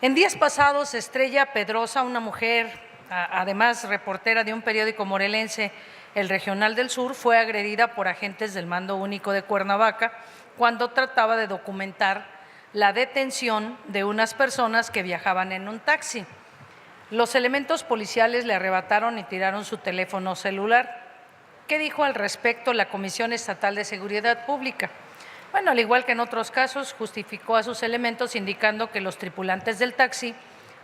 En días pasados, Estrella Pedrosa, una mujer, además reportera de un periódico morelense, El Regional del Sur, fue agredida por agentes del Mando Único de Cuernavaca cuando trataba de documentar la detención de unas personas que viajaban en un taxi. Los elementos policiales le arrebataron y tiraron su teléfono celular. ¿Qué dijo al respecto la Comisión Estatal de Seguridad Pública? Bueno, al igual que en otros casos, justificó a sus elementos indicando que los tripulantes del taxi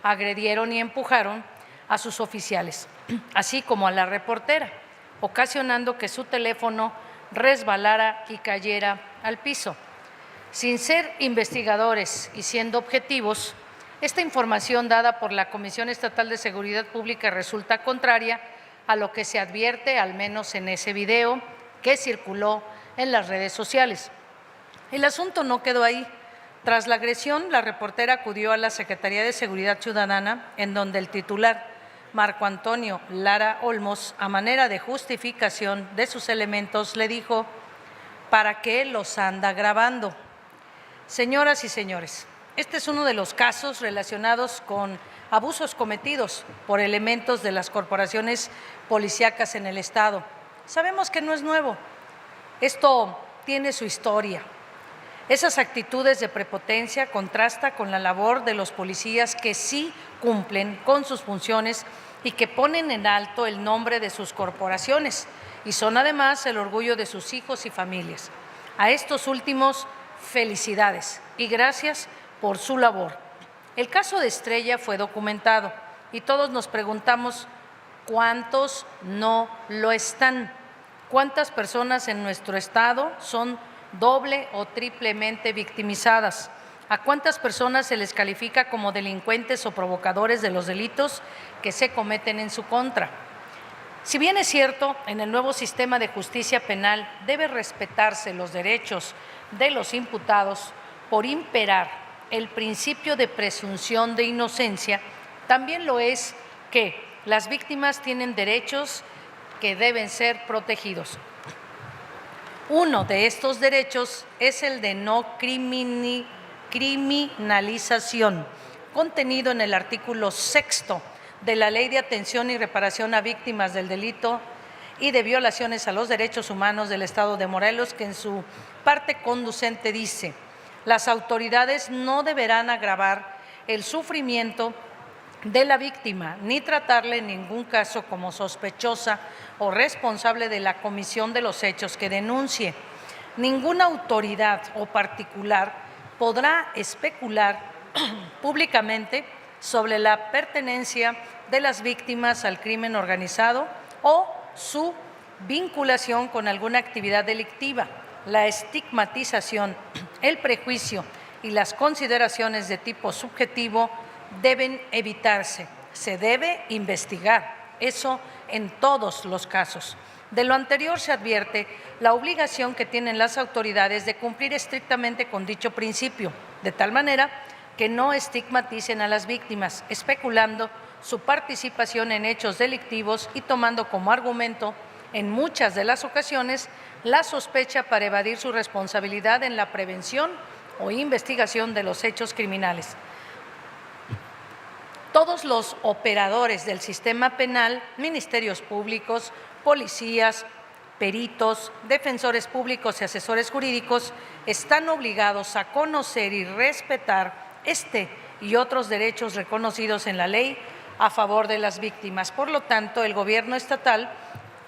agredieron y empujaron a sus oficiales, así como a la reportera, ocasionando que su teléfono resbalara y cayera al piso. Sin ser investigadores y siendo objetivos, esta información dada por la Comisión Estatal de Seguridad Pública resulta contraria a lo que se advierte, al menos en ese video que circuló en las redes sociales. El asunto no quedó ahí. Tras la agresión, la reportera acudió a la Secretaría de Seguridad Ciudadana, en donde el titular, Marco Antonio Lara Olmos, a manera de justificación de sus elementos, le dijo: ¿para qué los anda grabando? Señoras y señores, este es uno de los casos relacionados con abusos cometidos por elementos de las corporaciones policíacas en el Estado. Sabemos que no es nuevo. Esto tiene su historia. Esas actitudes de prepotencia contrasta con la labor de los policías que sí cumplen con sus funciones y que ponen en alto el nombre de sus corporaciones y son además el orgullo de sus hijos y familias. A estos últimos, felicidades y gracias por su labor. El caso de Estrella fue documentado y todos nos preguntamos cuántos no lo están, cuántas personas en nuestro estado son doble o triplemente victimizadas, a cuántas personas se les califica como delincuentes o provocadores de los delitos que se cometen en su contra. Si bien es cierto, en el nuevo sistema de justicia penal debe respetarse los derechos de los imputados por imperar el principio de presunción de inocencia, también lo es que las víctimas tienen derechos que deben ser protegidos. Uno de estos derechos es el de no criminalización, contenido en el artículo 6 de la Ley de Atención y Reparación a Víctimas del Delito y de Violaciones a los Derechos Humanos del Estado de Morelos, que en su parte conducente dice: las autoridades no deberán agravar el sufrimiento de la víctima ni tratarla en ningún caso como sospechosa o responsable de la comisión de los hechos que denuncie. Ninguna autoridad o particular podrá especular públicamente sobre la pertenencia de las víctimas al crimen organizado o su vinculación con alguna actividad delictiva. La estigmatización, el prejuicio y las consideraciones de tipo subjetivo deben evitarse. Se debe investigar, eso en todos los casos. De lo anterior se advierte la obligación que tienen las autoridades de cumplir estrictamente con dicho principio, de tal manera que no estigmaticen a las víctimas, especulando su participación en hechos delictivos y tomando como argumento, en muchas de las ocasiones, la sospecha para evadir su responsabilidad en la prevención o investigación de los hechos criminales. Todos los operadores del sistema penal, ministerios públicos, policías, peritos, defensores públicos y asesores jurídicos están obligados a conocer y respetar este y otros derechos reconocidos en la ley a favor de las víctimas. Por lo tanto, el Gobierno estatal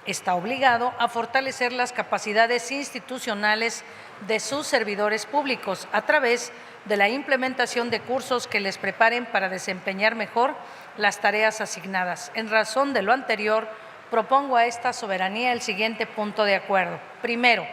está obligado a fortalecer las capacidades institucionales de sus servidores públicos a través de la implementación de cursos que les preparen para desempeñar mejor las tareas asignadas. En razón de lo anterior, propongo a esta soberanía el siguiente punto de acuerdo. Primero,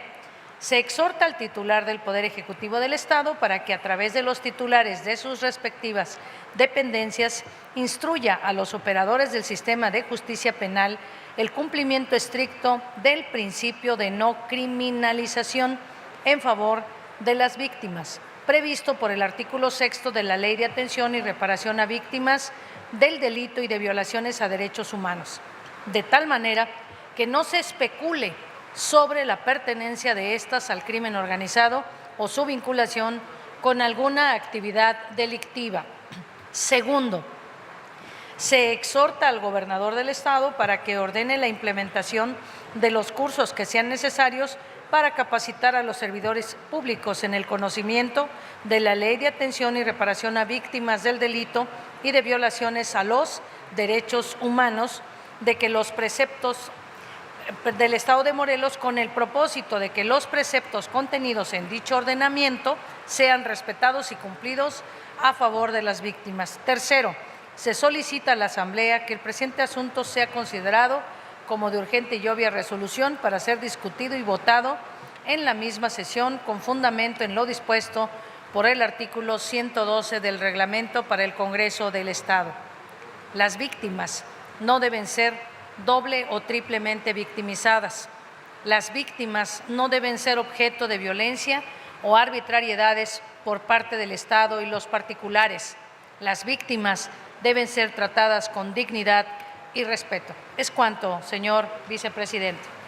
se exhorta al titular del Poder Ejecutivo del Estado para que a través de los titulares de sus respectivas dependencias instruya a los operadores del sistema de justicia penal el cumplimiento estricto del principio de no criminalización en favor de las víctimas, previsto por el artículo 6 de la Ley de Atención y Reparación a Víctimas del Delito y de Violaciones a Derechos Humanos, de tal manera que no se especule sobre la pertenencia de estas al crimen organizado o su vinculación con alguna actividad delictiva. Segundo, se exhorta al gobernador del Estado para que ordene la implementación de los cursos que sean necesarios para capacitar a los servidores públicos en el conocimiento de la Ley de Atención y Reparación a Víctimas del Delito y de violaciones a los derechos humanos, de que los preceptos del Estado de Morelos, con el propósito de que los preceptos contenidos en dicho ordenamiento sean respetados y cumplidos a favor de las víctimas. Tercero, se solicita a la Asamblea que el presente asunto sea considerado como de urgente y obvia resolución para ser discutido y votado en la misma sesión con fundamento en lo dispuesto por el artículo 112 del Reglamento para el Congreso del Estado. Las víctimas no deben ser doble o triplemente victimizadas. Las víctimas no deben ser objeto de violencia o arbitrariedades por parte del Estado y los particulares. Las víctimas deben ser tratadas con dignidad y respeto. Es cuanto, señor vicepresidente.